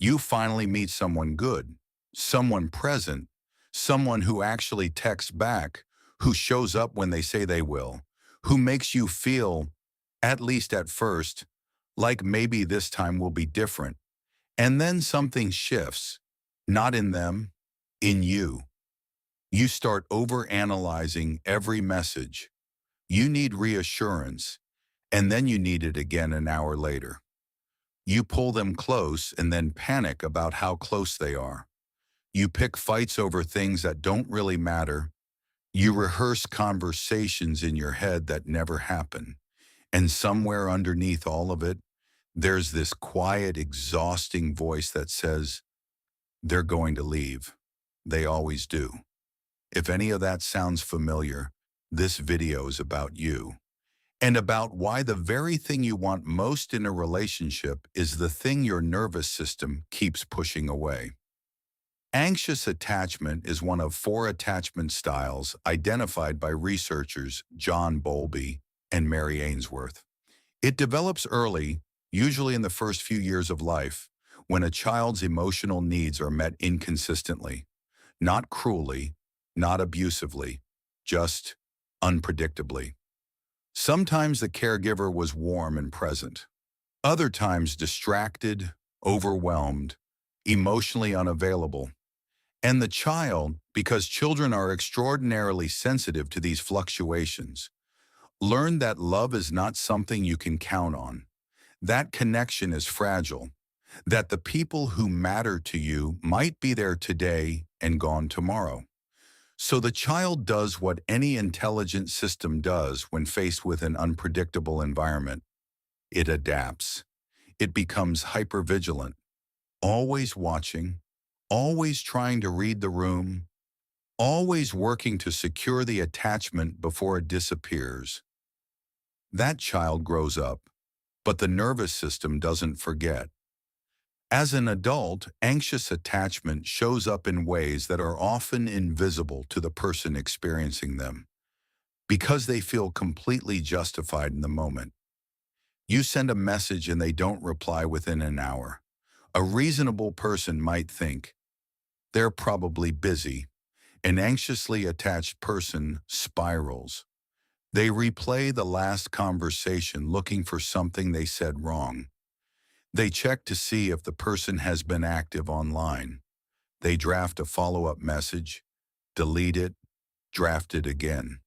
You finally meet someone good, someone present, someone who actually texts back, who shows up when they say they will, who makes you feel, at least at first, like maybe this time will be different. And then something shifts, not in them, in you. You start overanalyzing every message. You need reassurance, and then you need it again an hour later. You pull them close and then panic about how close they are. You pick fights over things that don't really matter. You rehearse conversations in your head that never happen. And somewhere underneath all of it, there's this quiet, exhausting voice that says, they're going to leave. They always do. If any of that sounds familiar, this video is about you. And about why the very thing you want most in a relationship is the thing your nervous system keeps pushing away. Anxious attachment is one of 4 attachment styles identified by researchers John Bowlby and Mary Ainsworth. It develops early, usually in the first few years of life, when a child's emotional needs are met inconsistently, not cruelly, not abusively, just unpredictably. Sometimes the caregiver was warm and present. Other times distracted, overwhelmed, emotionally unavailable. And the child, because children are extraordinarily sensitive to these fluctuations, learned that love is not something you can count on. That connection is fragile. That the people who matter to you might be there today and gone tomorrow. So the child does what any intelligent system does when faced with an unpredictable environment. It adapts. It becomes hypervigilant, always watching, always trying to read the room, always working to secure the attachment before it disappears. That child grows up, but the nervous system doesn't forget. As an adult, anxious attachment shows up in ways that are often invisible to the person experiencing them, because they feel completely justified in the moment. You send a message and they don't reply within an hour. A reasonable person might think, they're probably busy. An anxiously attached person spirals. They replay the last conversation looking for something they said wrong. They check to see if the person has been active online. They draft a follow-up message, delete it, draft it again.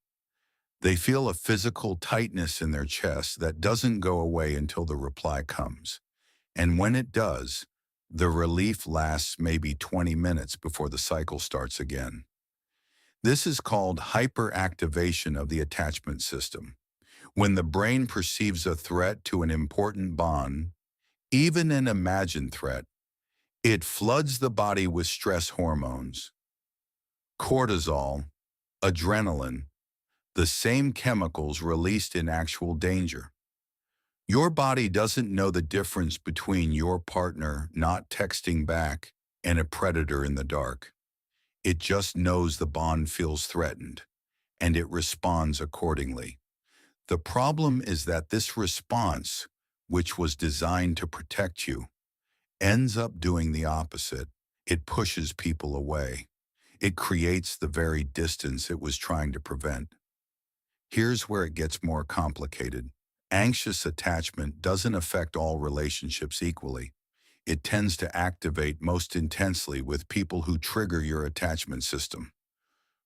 They feel a physical tightness in their chest that doesn't go away until the reply comes. And when it does, the relief lasts maybe 20 minutes before the cycle starts again. This is called hyperactivation of the attachment system. When the brain perceives a threat to an important bond, even an imagined threat, it floods the body with stress hormones. Cortisol, adrenaline, the same chemicals released in actual danger. Your body doesn't know the difference between your partner not texting back and a predator in the dark. It just knows the bond feels threatened, and it responds accordingly. The problem is that this response, which was designed to protect you, ends up doing the opposite. It pushes people away. It creates the very distance it was trying to prevent. Here's where it gets more complicated. Anxious attachment doesn't affect all relationships equally. It tends to activate most intensely with people who trigger your attachment system,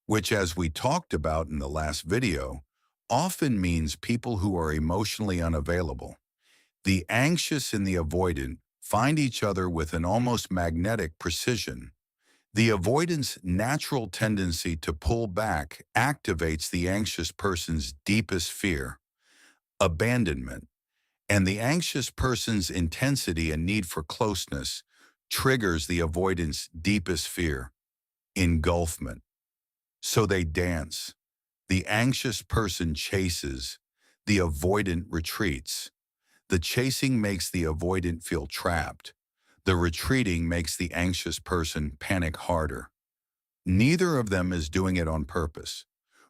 which, as we talked about in the last video, often means people who are emotionally unavailable. The anxious and the avoidant find each other with an almost magnetic precision. The avoidant's natural tendency to pull back activates the anxious person's deepest fear, abandonment, and the anxious person's intensity and need for closeness triggers the avoidant's deepest fear, engulfment. So they dance. The anxious person chases, the avoidant retreats. The chasing makes the avoidant feel trapped. The retreating makes the anxious person panic harder. Neither of them is doing it on purpose.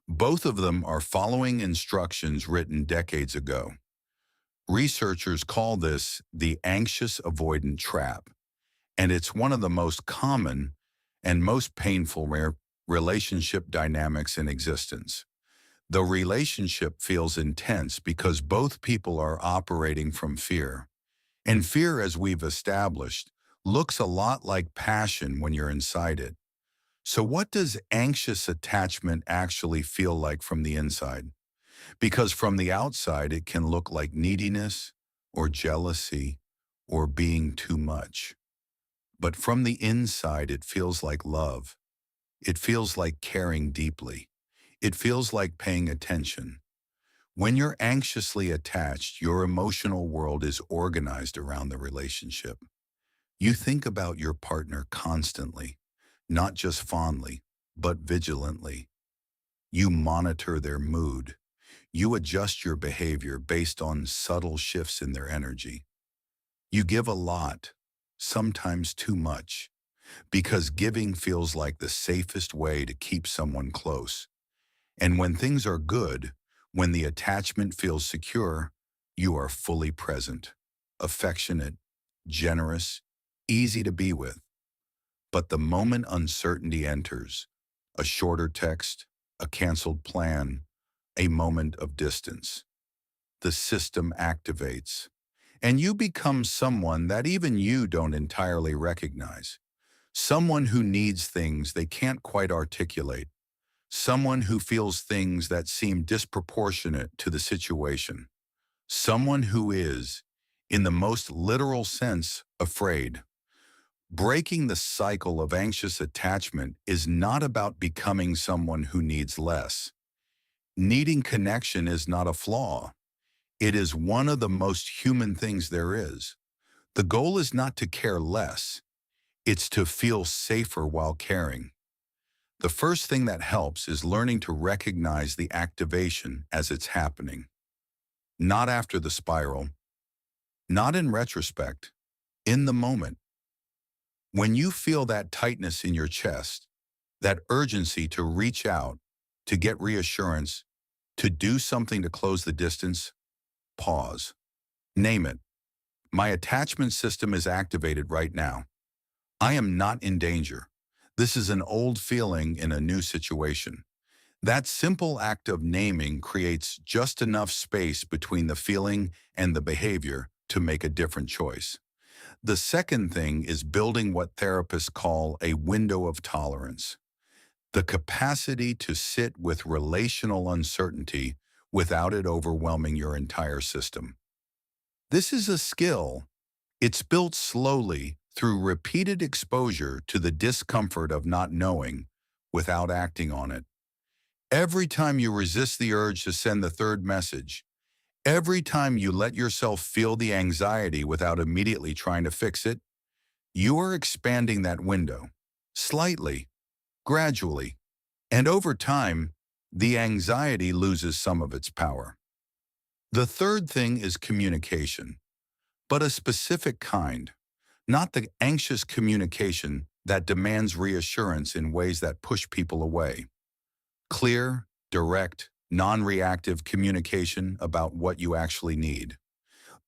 Both of them are following instructions written decades ago. Researchers call this the anxious-avoidant trap. and it's one of the most common and most painful relationship dynamics in existence. The relationship feels intense because both people are operating from fear. And fear, as we've established, looks a lot like passion when you're inside it. So what does anxious attachment actually feel like from the inside? Because from the outside, it can look like neediness or jealousy or being too much. But from the inside, it feels like love. It feels like caring deeply. It feels like paying attention. When you're anxiously attached, your emotional world is organized around the relationship. You think about your partner constantly, not just fondly, but vigilantly. You monitor their mood. You adjust your behavior based on subtle shifts in their energy. You give a lot, sometimes too much, because giving feels like the safest way to keep someone close. And when things are good, when the attachment feels secure, you are fully present, affectionate, generous, easy to be with. But the moment uncertainty enters, a shorter text, a canceled plan, a moment of distance, the system activates, and you become someone that even you don't entirely recognize. Someone who needs things they can't quite articulate. Someone who feels things that seem disproportionate to the situation. Someone who is, in the most literal sense, afraid. Breaking the cycle of anxious attachment is not about becoming someone who needs less. Needing connection is not a flaw. It is one of the most human things there is. The goal is not to care less. It's to feel safer while caring. The first thing that helps is learning to recognize the activation as it's happening. Not after the spiral, not in retrospect, in the moment. When you feel that tightness in your chest, that urgency to reach out, to get reassurance, to do something to close the distance, pause. Name it. My attachment system is activated right now. I am not in danger. This is an old feeling in a new situation. That simple act of naming creates just enough space between the feeling and the behavior to make a different choice. The second thing is building what therapists call a window of tolerance, the capacity to sit with relational uncertainty without it overwhelming your entire system. This is a skill. It's built slowly through repeated exposure to the discomfort of not knowing without acting on it. Every time you resist the urge to send the third message, every time you let yourself feel the anxiety without immediately trying to fix it, you are expanding that window, slightly, gradually, and over time, the anxiety loses some of its power. The third thing is communication, but a specific kind, not the anxious communication that demands reassurance in ways that push people away. Clear, direct, non-reactive communication about what you actually need.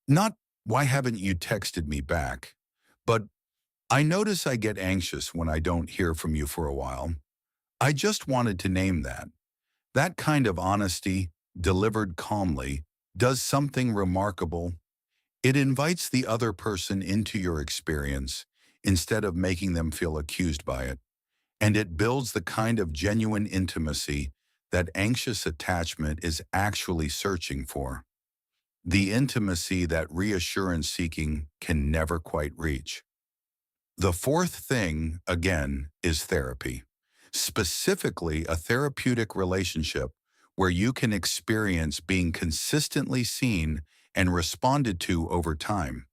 Not, why haven't you texted me back? But, I notice I get anxious when I don't hear from you for a while. I just wanted to name that. That kind of honesty, delivered calmly, does something remarkable. It invites the other person into your experience instead of making them feel accused by it. And it builds the kind of genuine intimacy that anxious attachment is actually searching for. The intimacy that reassurance seeking can never quite reach. The fourth thing, again, is therapy. Specifically, a therapeutic relationship where you can experience being consistently seen and responded to over time.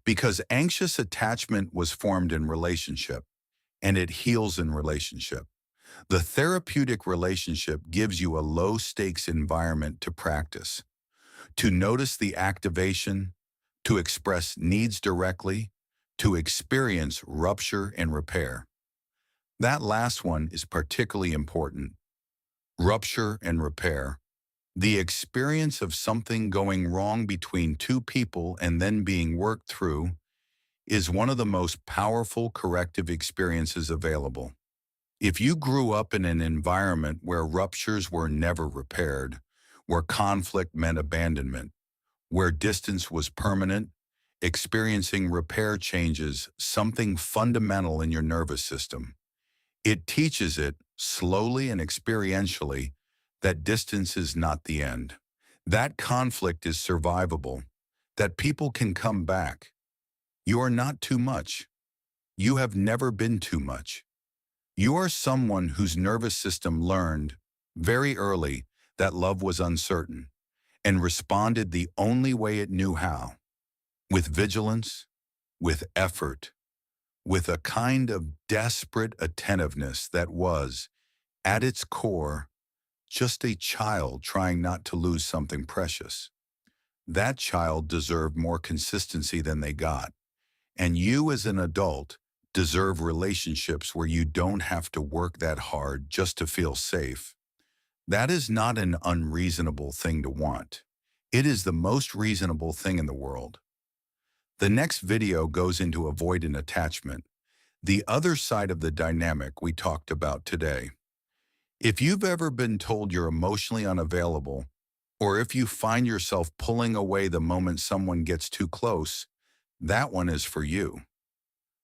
Because anxious attachment was formed in relationship, and it heals in relationship. The therapeutic relationship gives you a low-stakes environment to practice, to notice the activation, to express needs directly, to experience rupture and repair. That last one is particularly important. Rupture and repair. The experience of something going wrong between two people and then being worked through is one of the most powerful corrective experiences available. If you grew up in an environment where ruptures were never repaired, where conflict meant abandonment, where distance was permanent, experiencing repair changes something fundamental in your nervous system. It teaches it, slowly and experientially, that distance is not the end. That conflict is survivable, that people can come back. You are not too much. You have never been too much. You are someone whose nervous system learned, very early, that love was uncertain, and responded the only way it knew how, with vigilance, with effort, with a kind of desperate attentiveness that was, at its core, just a child trying not to lose something precious. That child deserved more consistency than they got, and you as an adult deserve relationships where you don't have to work that hard just to feel safe. That is not an unreasonable thing to want. It is the most reasonable thing in the world. The next video goes into avoidant attachment, the other side of the dynamic we talked about today. If you've ever been told you're emotionally unavailable, or if you find yourself pulling away the moment someone gets too close, that one is for you.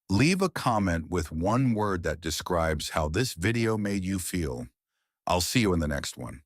Leave a comment with one word that describes how this video made you feel. I'll see you in the next one.